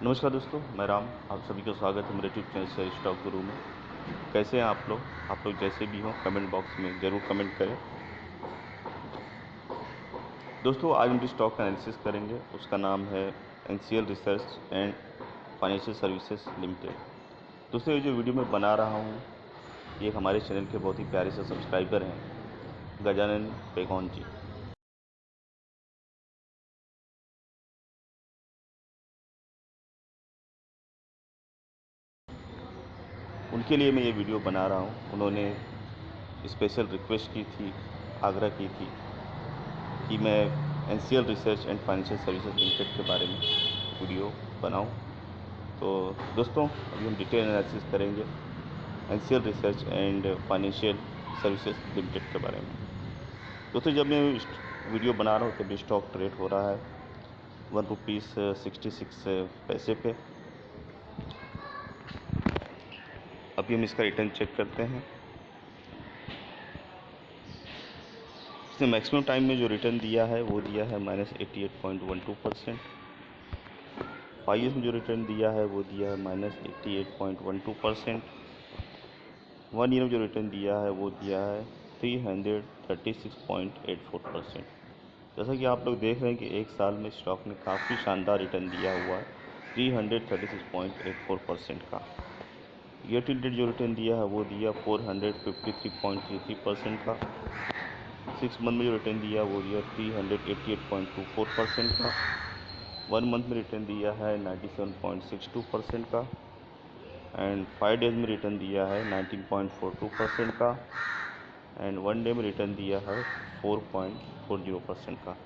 नमस्कार दोस्तों, मैं राम। आप सभी का स्वागत है मेरे यूट्यूब चैनल शेयर स्टॉक गुरु में। कैसे हैं आप लोग जैसे भी हों कमेंट बॉक्स में ज़रूर कमेंट करें। दोस्तों, आज हम जिस स्टॉक का एनालिसिस करेंगे उसका नाम है NCL research and financial services limited. दोस्तों, ये जो वीडियो मैं बना रहा हूँ ये हमारे चैनल के बहुत ही प्यारे से सब्सक्राइबर हैं, गजानन पेगौन जी। उनके लिए मैं ये वीडियो बना रहा हूँ। उन्होंने स्पेशल रिक्वेस्ट की थी, आग्रह की थी कि मैं NCL research and financial services limited के बारे में वीडियो बनाऊं। तो दोस्तों, अभी हम डिटेल एनालिसिस करेंगे NCL research and financial services limited के बारे में। दोस्तों, जब मैं वीडियो बना रहा हूँ तब स्टॉक ट्रेड हो रहा है ₹1.66 पे। अभी हम इसका रिटर्न चेक करते हैं। इसने मैक्सिमम टाइम में जो रिटर्न दिया है वो दिया है -88.12%। 5 ईयर्स में जो रिटर्न दिया है वो दिया है -88.12%। 1 ईयर में जो रिटर्न दिया है वो दिया है 336.84%। जैसा कि आप लोग देख रहे हैं कि एक साल में स्टॉक ने काफ़ी शानदार रिटर्न दिया हुआ है 336.84% का। ईयर टिल डेट जो रिटर्न दिया है वो दिया 453.33% का। 6 मंथ में जो रिटर्न दिया वो दिया 388.24% का। 1 मंथ में रिटर्न दिया है 97.62% का। एंड 5 डेज में रिटर्न दिया है 19.42% का। एंड 1 डे में रिटर्न दिया है 4.40% का।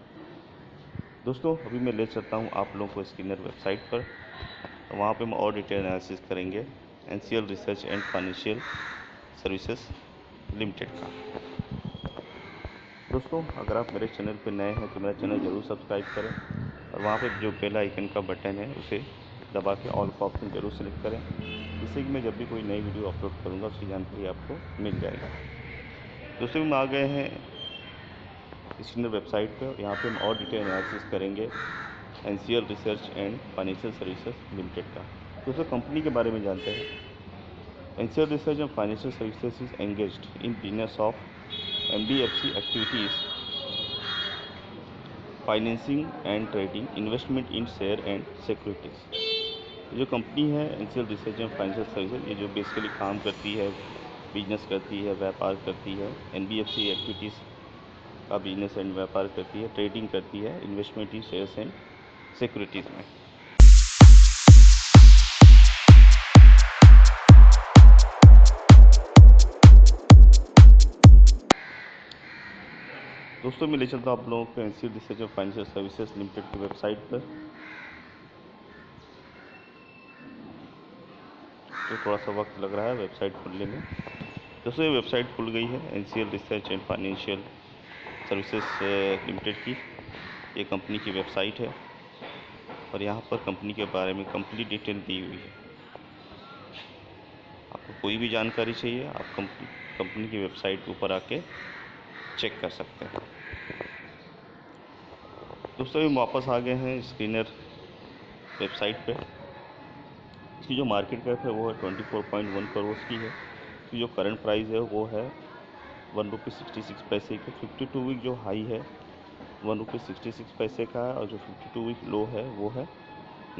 दोस्तों, अभी मैं ले चलता हूँ आप लोगों को स्किनर वेबसाइट पर, तो वहाँ पे हम और डिटेल एनालिसिस करेंगे NCL research and financial services limited का। दोस्तों, अगर आप मेरे चैनल पर नए हैं तो मेरा चैनल ज़रूर सब्सक्राइब करें और वहाँ पे जो बेल आइकन का बटन है उसे दबा के ऑल का ऑप्शन ज़रूर सेलेक्ट करें, जिससे कि मैं जब भी कोई नई वीडियो अपलोड करूँगा उसकी जानकारी आपको मिल जाएगा। दोस्तों, हम आ गए हैं स्किनर वेबसाइट पर। यहाँ पे हम और डिटेल एनालिसिस करेंगे NCL research and financial services limited का। दोस्तों, कंपनी के बारे में जानते हैं। NCL research and financial services is engaged in business of NBFC activities, financing and trading, investment in share and securities. ये जो कंपनी है NCL research and financial services, ये जो बेसिकली काम करती है, बिजनेस करती है, व्यापार करती है, एनबीएफसी एक्टिविटीज़ का बिजनेस एंड व्यापार करती है, ट्रेडिंग करती है, investment in shares and securities में। दोस्तों, मैं ले चलता हूँ आप लोगों को NCL research and financial services limited की वेबसाइट पर। तो थोड़ा सा वक्त लग रहा है वेबसाइट खुलने में। दोस्तों, ये वेबसाइट खुल गई है NCL research and financial services limited की। ये कंपनी की वेबसाइट है और यहाँ पर कंपनी के बारे में कंप्लीट डिटेल दी हुई है। आपको कोई भी जानकारी चाहिए आप कंपनी की वेबसाइट के ऊपर आके चेक कर सकते हैं। दोस्तों, हम वापस आ गए हैं स्क्रीनर वेबसाइट पे। इसकी जो मार्केट कैप है वो है 24.1 करोड़ की है। इसकी जो करंट प्राइस है वो है ₹1.66 की। 52 वीक जो हाई है ₹1.66 का है और जो 52 वीक लो है वो है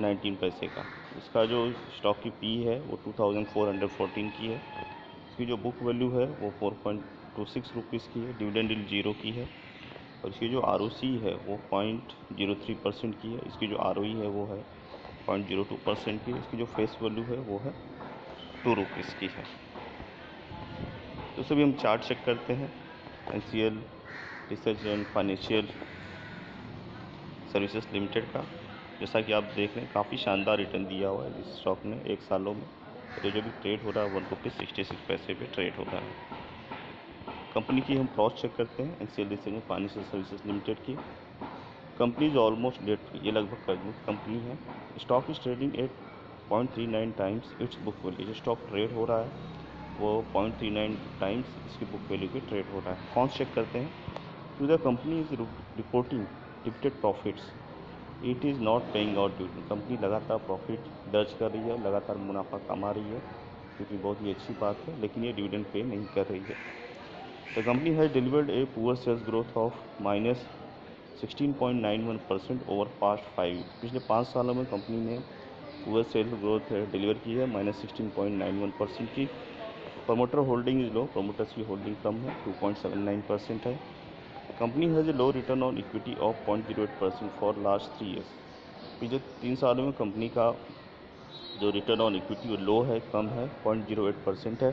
19 पैसे का। इसका जो स्टॉक की पी है वो 2414 की है। इसकी जो बुक वैल्यू है वो 4.26 रुपीज़ की है। डिविडेंड यील्ड 0 की है और इसकी जो ROC है वो 0.03% की है। इसकी जो ROE है वो है 0.02% की। इसकी जो फेस वैल्यू है वो है 2 रुपीज़ की है। तो सभी हम चार्ट चेक करते हैं NCL research and financial services limited का। जैसा कि आप देख रहे हैं काफ़ी शानदार रिटर्न दिया हुआ है इस स्टॉक ने एक सालों में। तो जो भी ट्रेड हो रहा है ₹1.66 पे ट्रेड हो रहा है। कंपनी की हम क्रॉस चेक करते हैं NCL research and financial services limited की। Company is almost debt free, ये लगभग कर्ज मुक्त कंपनी है। Stock is trading at 0.39 times its book value. जो स्टॉक ट्रेड हो रहा है वो 0.39 टाइम्स इसकी बुक वैल्यू पे ट्रेड हो रहा है। कौन चेक करते हैं तो the company is reporting limited profits it is not paying out dividend. Company लगातार प्रॉफिट दर्ज कर रही है, लगातार मुनाफा कमा रही है, क्योंकि बहुत ही अच्छी बात है, लेकिन ये डिविडेंड पे नहीं कर रही है। The company has delivered a poor sales growth of -16.91% over past 5 years. पिछले 5 सालों में कंपनी ने पुअर सेल्स ग्रोथ डिलीवर की है -16.91% की। Promoter holding is low, promoters की होल्डिंग कम है, 2.79% है। Company has a low return on equity of 0.08% for last 3 years. पिछले 3 सालों में कंपनी का जो रिटर्न ऑन इक्विटी वो लो है, कम है, 0.08% है।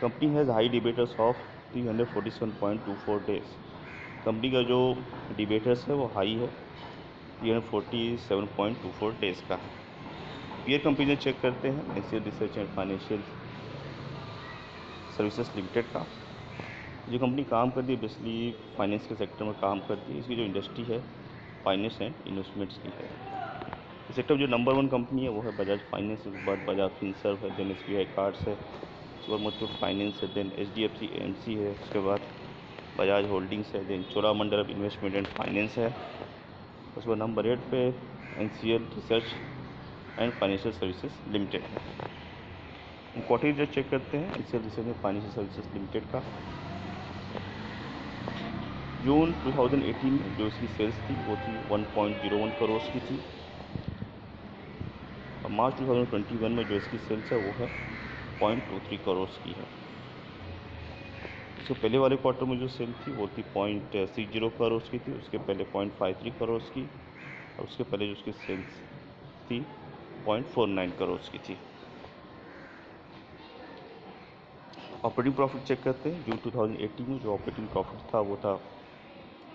Company has high debtors of 347.24 days. Company का जो डिबेटर्स है वो हाई है, 347.24 डेज का है। पीयर कंपनी चेक करते हैं Asian research and financial services limited का। जो कंपनी काम करती है बेसिकली फाइनेंस के सेक्टर में काम करती है। इसकी जो इंडस्ट्री है फाइनेंस एंड इन्वेस्टमेंट्स की है। इस सेक्टर में जो नंबर 1 कंपनी है वो है बजाज फाइनेंस, उसके बाद बजाज फिनसर्व है, देन SBI कार्ड्स है, उसके बाद मुथूट फाइनेंस है, देन HDFC AMC है, उसके बाद बजाज होल्डिंग्स है, then Cholamandalam investment and finance है। उसके बाद नंबर 8 पे NCL research and financial services limited है। क्वार्टरली रिजल्ट चेक करते हैं NCL research and financial services limited का। जून 2018 में जो इसकी सेल्स थी वो थी 1.01 करोड़ की थी, और मार्च 2021 में जो इसकी सेल्स है वो है 0.23 करोड़ की है। इसके पहले वाले क्वार्टर में जो सेल थी वो थी 0.30 करोड़ की थी, उसके पहले 0.53 करोड़ की, और उसके पहले जो उसकी सेल्स थी 0.49 करोड़ की थी। ऑपरेटिंग प्रॉफिट चेक करते हैं। जून 2018 में जो ऑपरेटिंग प्रॉफिट था वो था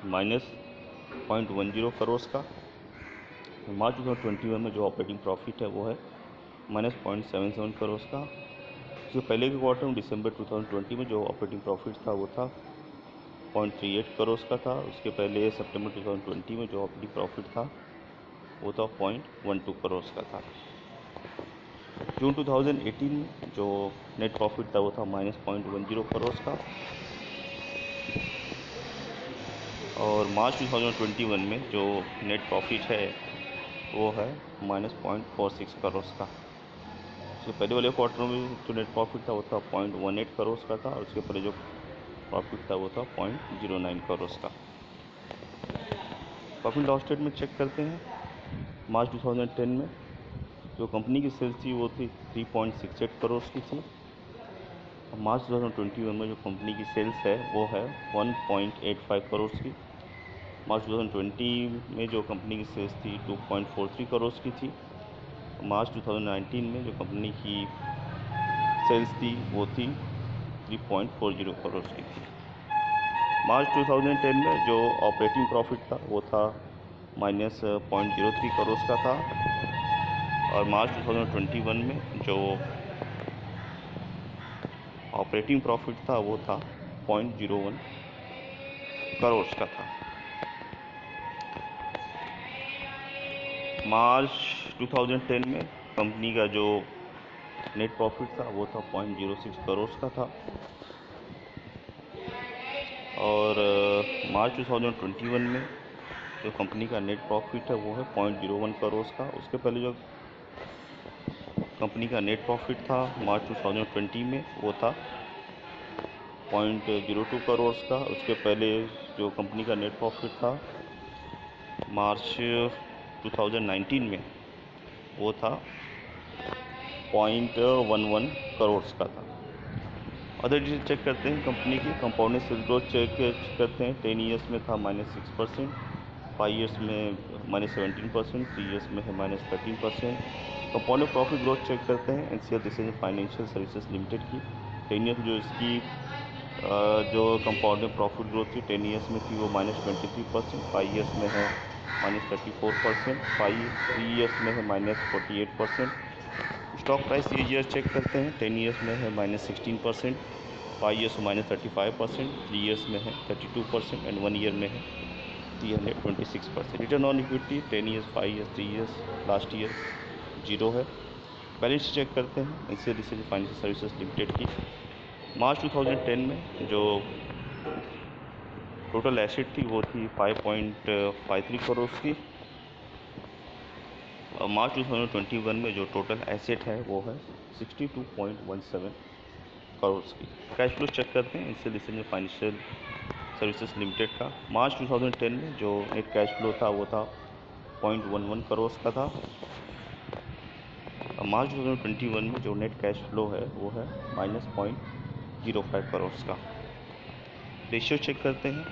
-0.10 करोड़ का। मार्च 2021 में जो ऑपरेटिंग प्रॉफिट है वो है -0.77 करोड़ का। उसके पहले के क्वार्टर में दिसंबर 2020 में जो ऑपरेटिंग प्रॉफिट था वो था 0.38 करोड़ का था। उसके पहले सितंबर 2020 में जो ऑपरेटिंग प्रॉफिट था वो था 0.12 करोड़ का था। जून 2018 में जो नेट प्रॉफिट था वो था -0.10 करोड़ का, और मार्च 2021 में जो नेट प्रॉफिट है वो है -0.46 करोड़ का। उसके पहले वाले क्वार्टर में जो नेट प्रॉफिट था वो था 0.18 करोड़ का था, और उसके पहले जो प्रॉफिट था वो था 0.09 करोड़ का। प्रॉफिट लॉस स्टेटमेंट चेक करते हैं। मार्च 2010 में जो कंपनी की सेल्स थी वो थी 3.68 करोड़ की थी, और मार्च 2021 में जो कंपनी की सेल्स है वो है 1.85 करोड़ की। मार्च 2020 में जो कंपनी की सेल्स थी 2.43 करोड़ की थी। मार्च 2019 में जो कंपनी की सेल्स थी वो थी 3.40 करोड़ की थी। मार्च 2010 में जो ऑपरेटिंग प्रॉफिट था वो था -0.03 करोड़ का था, और मार्च 2021 में जो ऑपरेटिंग प्रॉफिट था वो था 0.01 करोड़ का था। मार्च 2010 में कंपनी का जो नेट प्रॉफिट था वो था 0.06 करोड़ का था, और मार्च 2021 में जो कंपनी का नेट प्रॉफिट है वो है 0.01 करोड़ का। उसके पहले जो कंपनी का नेट प्रॉफिट था मार्च 2020 में वो था 0.02 करोड़ का। उसके पहले जो कंपनी का नेट प्रॉफिट था मार्च 2019 में वो था 0.11 करोड़ का था। अदर डिटेल चेक करते हैं कंपनी की। कंपाउंडेड सेल्स ग्रोथ चेक करते हैं। 10 ईयर्स में था -6%, 5 ईयर्स में -17%, 3 ईयर्स में है -13%। कंपाउंडेड प्रॉफिट ग्रोथ चेक करते हैं NCL research financial services limited की। 10 ईयर्स जो इसकी जो कंपाउंडेड प्रॉफिट ग्रोथ थी 10 ईयर्स में थी वो -23%, 5 ईयर्स में है -34%, 3 ईयर्स में है -48%। स्टॉक प्राइस ईयर चेक करते हैं। 10 ईयर्स में है -16%, 5 ईयर्स में -35%, 3 ईयर्स में है 32%, एंड 1 ईयर में है 326%। Return on equity 10 years, 5 years, 3 years, last year 0 है। बैलेंस शीट चेक करते हैं NCL research financial services limited की। मार्च 2010 में जो टोटल एसेट थी वो थी 5.53 करोड़ की, और मार्च 2021 में जो टोटल एसेट है वो है 62.17 करोड़ की। कैश फ्लो चेक करते हैं इससे डिसीजन फाइनेंशियल सर्विसेज लिमिटेड का। मार्च 2010 में जो नेट कैश फ्लो था वो था 0.11 करोड़ का था। मार्च 2021 में जो नेट कैश फ्लो है वो है -0.05 करोड़ का। रेशियो चेक करते हैं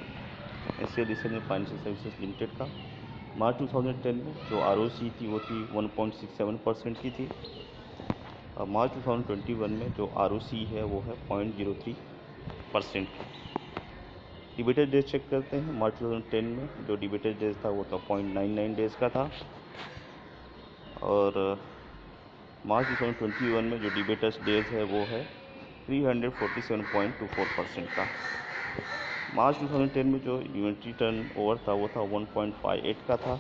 ऐसे डिसीजन फाइनेंशियल सर्विसेज लिमिटेड का। मार्च 2010 में जो ROC थी वो थी 1.67% की थी। और मार्च 2021 में जो ROC है वो है 0.03% की। डिबेटेड डेज चेक करते हैं। मार्च 2010 में जो डिबेटेड डेज था वो था 0.99 डेज का था। और मार्च 2021 में जो डिबेटर्स डेज है वो है 347.24% का। मार्च 2010 में जो इन्वेंट्री टर्न ओवर था वो था 1.58 का था।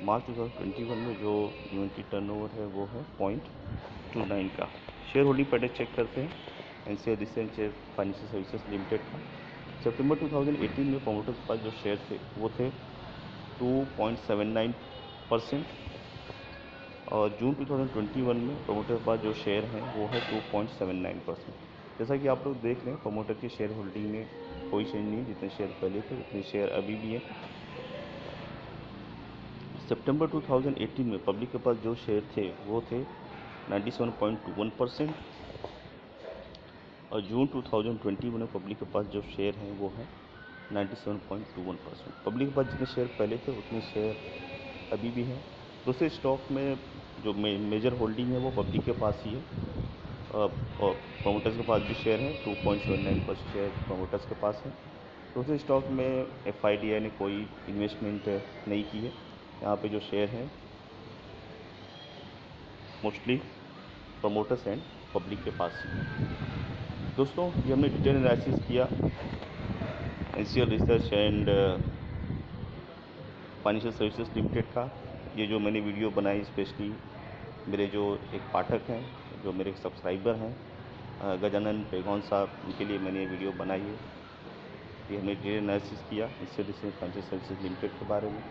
मार्च 2021 में जो इन्वेंट्री टर्न ओवर है वो है 0.29 का। शेयर होल्डिंग पैटर्न चेक करते हैं NCR recent financial services limited का। सितंबर 2018 में प्रमोटर्स के पास जो शेयर थे वो थे 2.79% और जून 2021 में प्रमोटर के पास जो शेयर हैं वो है 2.79%। जैसा कि आप लोग देख रहे हैं प्रमोटर की शेयर होल्डिंग में कोई चेंज नहीं, जितने शेयर पहले थे उतने शेयर अभी भी हैं। सितंबर 2018 में पब्लिक के पास जो शेयर थे वो थे 97.21% और जून 2021 में पब्लिक के पास जो शेयर हैं वो है 97.21%। पब्लिक के पास जितने शेयर पहले थे उतने शेयर अभी भी हैं। दूसरे स्टॉक में जो मेजर होल्डिंग है वो पब्लिक के पास ही है और प्रोमोटर्स के पास भी शेयर है। 2.79% शेयर प्रोमोटर्स के पास है। दूसरे स्टॉक में FIDI ने कोई इन्वेस्टमेंट नहीं की है। यहाँ पे जो शेयर हैं मोस्टली प्रोमोटर्स एंड पब्लिक के पास ही है। दोस्तों ये हमने डिटेल एनालिसिस किया NCL research and financial services limited का। ये जो मैंने वीडियो बनाई स्पेशली मेरे जो एक पाठक हैं, जो मेरे सब्सक्राइबर हैं गजानन पेगौन साहब, उनके लिए मैंने ये वीडियो बनाई है। ये हमने डिटेल एनालिसिस किया NCL research financial services limited के बारे में।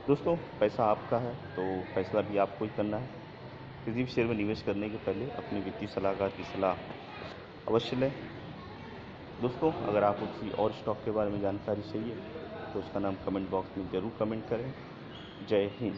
दोस्तों पैसा आपका है तो फैसला भी आपको ही करना है। किसी भी शेयर में निवेश करने के पहले अपने वित्तीय सलाहकार की सलाह अवश्य लें। दोस्तों अगर आपको किसी और स्टॉक के बारे में जानकारी चाहिए तो उसका नाम कमेंट बॉक्स में ज़रूर कमेंट करें। जय हिंद।